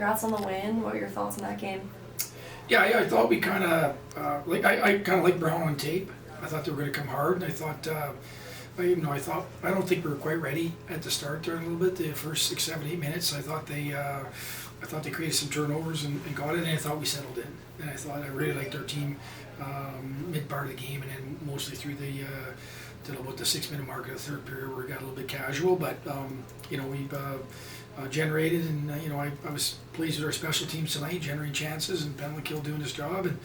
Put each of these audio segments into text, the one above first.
congrats on the win. What were your thoughts on that game? Yeah, I thought we kind of I kind of like Brown on tape. I thought they were going to come hard, and I thought I don't think we were quite ready at the start there a little bit. The first 6, 7, 8 minutes, I thought they created some turnovers and got it, and I thought we settled in. And I really liked our team mid part of the game, and then mostly through till about the 6-minute mark of the third period, where we got a little bit casual. But we've generated, and I was pleased with our special teams tonight, generating chances, and penalty kill doing his job. And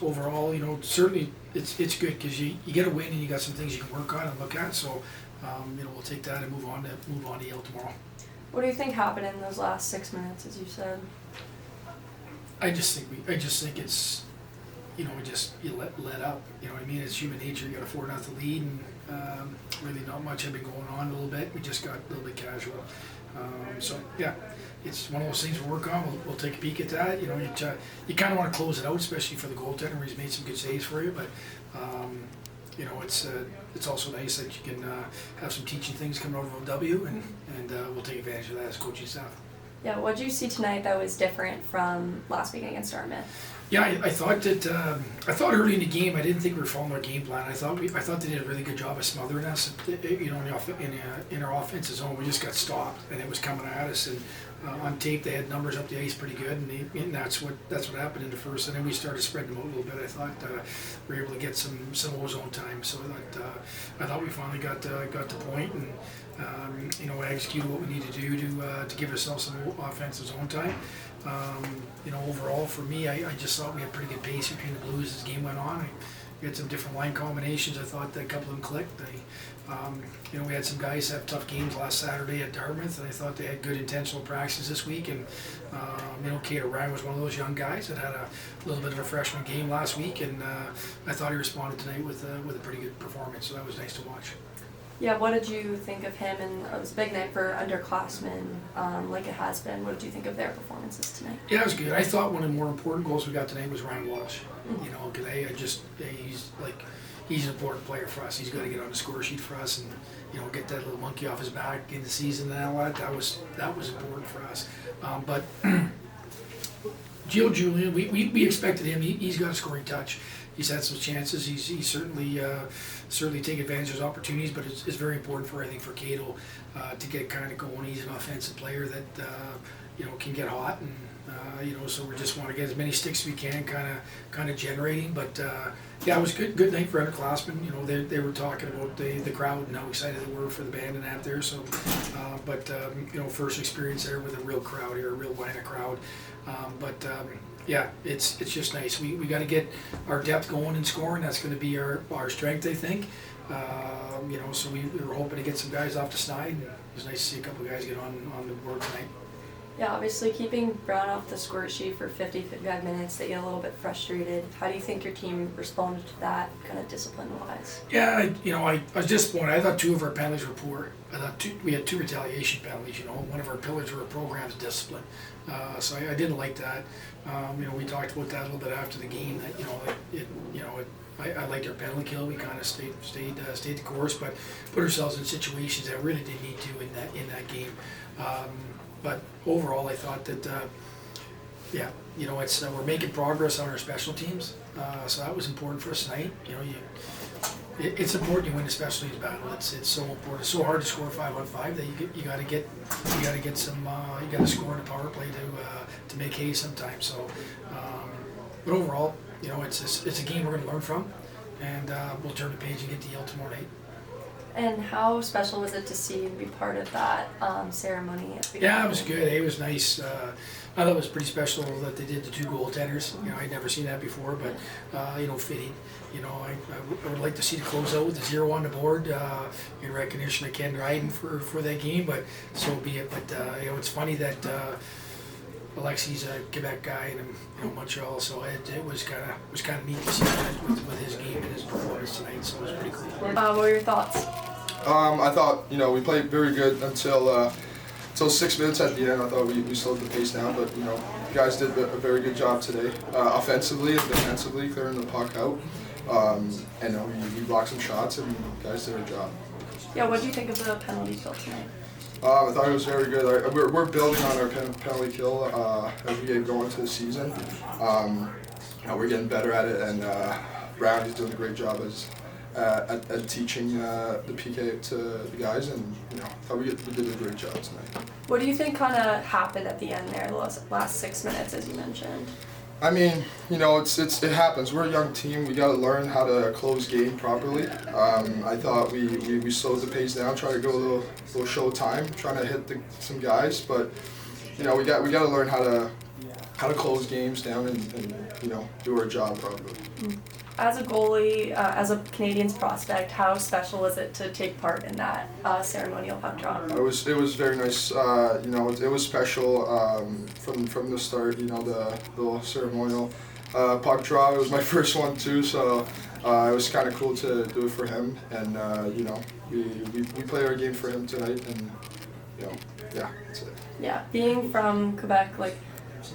overall, certainly it's good because you get a win and you got some things you can work on and look at. So we'll take that and move on to Yale tomorrow. What do you think happened in those last 6 minutes, as you said? I just think it's you let up. You know what I mean? It's human nature. You got a 4-0 lead, and really not much had been going on a little bit. We just got a little bit casual. So yeah, it's one of those things we'll work on. We'll take a peek at that. You kind of want to close it out, especially for the goaltender, where he's made some good saves for you. But it's also nice that you can have some teaching things coming out of OW, and we'll take advantage of that as coaching staff. Yeah, what did you see tonight that was different from last week against Dartmouth? Yeah, I thought early in the game I didn't think we were following our game plan. I thought they did a really good job of smothering us. In our offensive zone, we just got stopped, and it was coming at us. And on tape, they had numbers up the ice pretty good, and that's what happened in the first. And then we started spreading them out a little bit. I thought we were able to get some ozone time. So I thought we finally got the point, and executed what we need to do to give ourselves some offensive zone time. Overall for me, I just thought we had pretty good pace between the Blues as the game went on. We had some different line combinations. I thought that a couple of them clicked. We had some guys have tough games last Saturday at Dartmouth, and I thought they had good intentional practices this week. And Caton Ryan was one of those young guys that had a little bit of a freshman game last week, and I thought he responded tonight with a pretty good performance. So that was nice to watch. Yeah, what did you think of him? And it was a big night for underclassmen, like it has been. What did you think of their performances tonight? Yeah, it was good. I thought one of the more important goals we got tonight was Ryan Walsh. Because he's an important player for us. He's got to get on the score sheet for us, and get that little monkey off his back in the season and all that. That was important for us. But Gio Julian, we expected him. He's got a scoring touch. He's had some chances. He's certainly taken advantage of his opportunities, but it's very important for Cato to get kind of going. He's an offensive player that can get hot, and so we just want to get as many sticks as we can, kind of generating. But it was good night for underclassmen. They were talking about the crowd and how excited they were for the band and that there. So, first experience there with a real crowd here, a real Lynah crowd. It's just nice. We got to get our depth going in scoring. That's going to be our strength, I think. So we were hoping to get some guys off the snide. And it was nice to see a couple of guys get on the board tonight. Yeah, obviously keeping Brown off the score sheet for 55 minutes, they get a little bit frustrated. How do you think your team responded to that, kind of discipline-wise? Yeah, I was disappointed. I thought 2 of our penalties were poor. I thought we had 2 retaliation penalties. One of our pillars of our program is discipline. So I didn't like that. We talked about that a little bit after the game. That I liked our penalty kill. We kind of stayed the course, but put ourselves in situations that really didn't need to in that game. But overall, I thought that we're making progress on our special teams. So that was important for us tonight. It's important you win a special teams battle. It's so important. It's so hard to score 5-on-5 that you got to get some you got to score in a power play to make hay sometimes. So, but overall, it's a game we're going to learn from, and we'll turn the page and get to Yale tomorrow night. And how special was it to see you be part of that ceremony? Yeah, it was good. It was nice. I thought it was pretty special that they did the 2 goaltenders. I'd never seen that before, but fitting. I would like to see the closeout with the 0 on the board in recognition of Caton Ryan for that game, but so be it. But it's funny that Alexis a Quebec guy in Montreal, so it was kind of neat to see that with his game and his performance tonight. So it was pretty cool. What were your thoughts? I thought we played very good until 6 minutes at the end. I thought we slowed the pace down, but you guys did a very good job today, offensively and defensively, clearing the puck out. And we blocked some shots, and you guys did a job. Yeah, what do you think of the penalty kill tonight? I thought it was very good. We're building on our penalty kill as we get going to the season. We're getting better at it, and Brownie's doing a great job at teaching the PK to the guys, and I thought we did a great job tonight. What do you think kind of happened at the end there, the last 6 minutes, as you mentioned? I mean, it happens. We're a young team. We got to learn how to close game properly. I thought we slowed the pace down, trying to go a little show time, trying to hit some guys. But we got to learn how to close games down and do our job properly. As a goalie, as a Canadiens prospect, how special was it to take part in that ceremonial puck drop? It was very nice. It was special from the start. The little ceremonial puck drop. It was my first one too, so it was kind of cool to do it for him. And we played our game for him tonight, and yeah, that's it. Yeah, being from Quebec,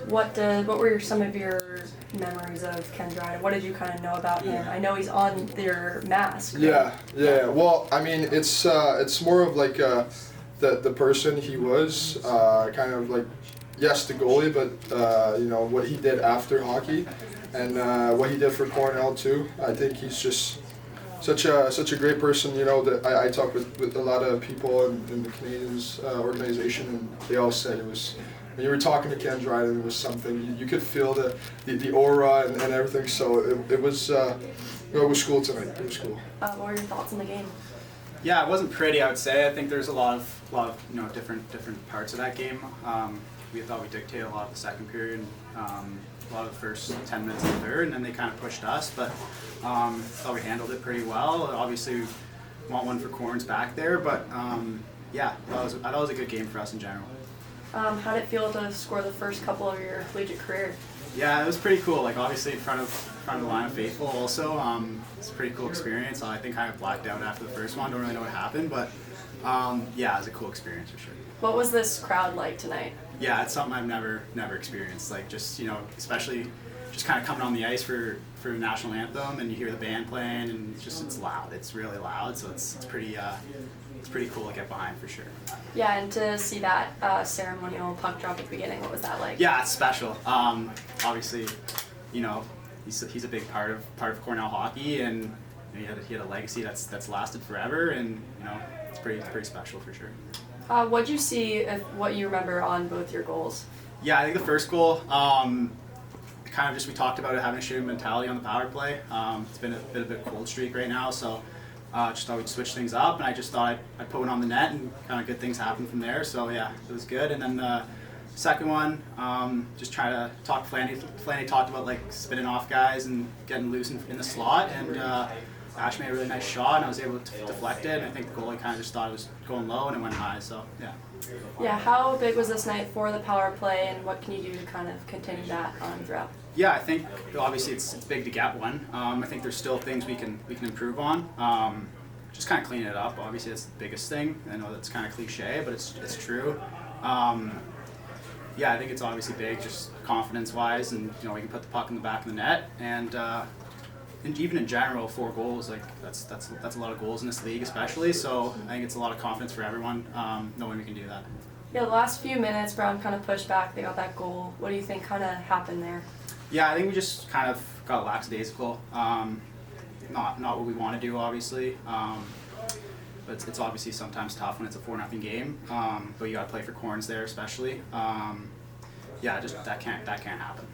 what were some of your memories of Caton Ryan? What did you kind of know about him? I know he's on your mask. Right? Yeah. Well, I mean, it's more of the person he was, kind of yes, the goalie, but what he did after hockey, and what he did for Cornell too. I think he's just such a great person. That I talk with a lot of people in the Canadiens organization, and they all said it was. When you were talking to Caton Ryan, it was something you could feel the aura and everything. So it was cool tonight. It was cool. What were your thoughts on the game? Yeah, it wasn't pretty. I would say. I think there's a lot of different parts of that game. We thought we dictated a lot of the second period, a lot of the first 10 minutes of the third, and then they kind of pushed us. But I thought we handled it pretty well. Obviously, we want one for Corns back there, but yeah, I thought it was a good game for us in general. How did it feel to score the first couple of your collegiate career? Yeah, it was pretty cool. Obviously in front of the line of faithful. Also, it's a pretty cool experience. I think I kind of blacked out after the first one. Don't really know what happened, but yeah, it was a cool experience for sure. What was this crowd like tonight? Yeah, it's something I've never experienced. Especially just kind of coming on the ice for the national anthem, and you hear the band playing, and it's loud. It's really loud, so it's pretty cool to get behind for sure. Yeah, and to see that ceremonial puck drop at the beginning, what was that like? Yeah, it's special. Obviously, he's a big part of Cornell hockey, and he had a legacy that's lasted forever, and it's pretty special for sure. What'd you see? What you remember on both your goals? Yeah, I think the first goal, kind of just we talked about it, having a shooting mentality on the power play. It's been a bit of a cold streak right now, so. Just thought we'd switch things up, and I just thought I'd put one on the net, and kind of good things happen from there. So yeah, it was good. And then the second one, just try to talk Flanny. Flanny talked about spinning off guys and getting loose in the slot, and Ash made a really nice shot, and I was able to deflect it. And I think the goalie kind of just thought it was going low, and it went high. So yeah. Yeah, how big was this night for the power play, and what can you do to kind of continue that on throughout? Yeah, I think obviously it's big to get one. I think there's still things we can improve on. Just kind of clean it up. Obviously, that's the biggest thing. I know that's kind of cliche, but it's true. Yeah, I think it's obviously big, just confidence-wise, and we can put the puck in the back of the net, and even in general, 4 goals, that's a lot of goals in this league, especially. So I think it's a lot of confidence for everyone, knowing we can do that. Yeah, the last few minutes, Brown kind of pushed back. They got that goal. What do you think kind of happened there? Yeah, I think we just kind of got lackadaisical. Not what we want to do, obviously. But it's obviously sometimes tough when it's a 4-0 game. But you got to play for Corns there, especially. Yeah, just that can't happen.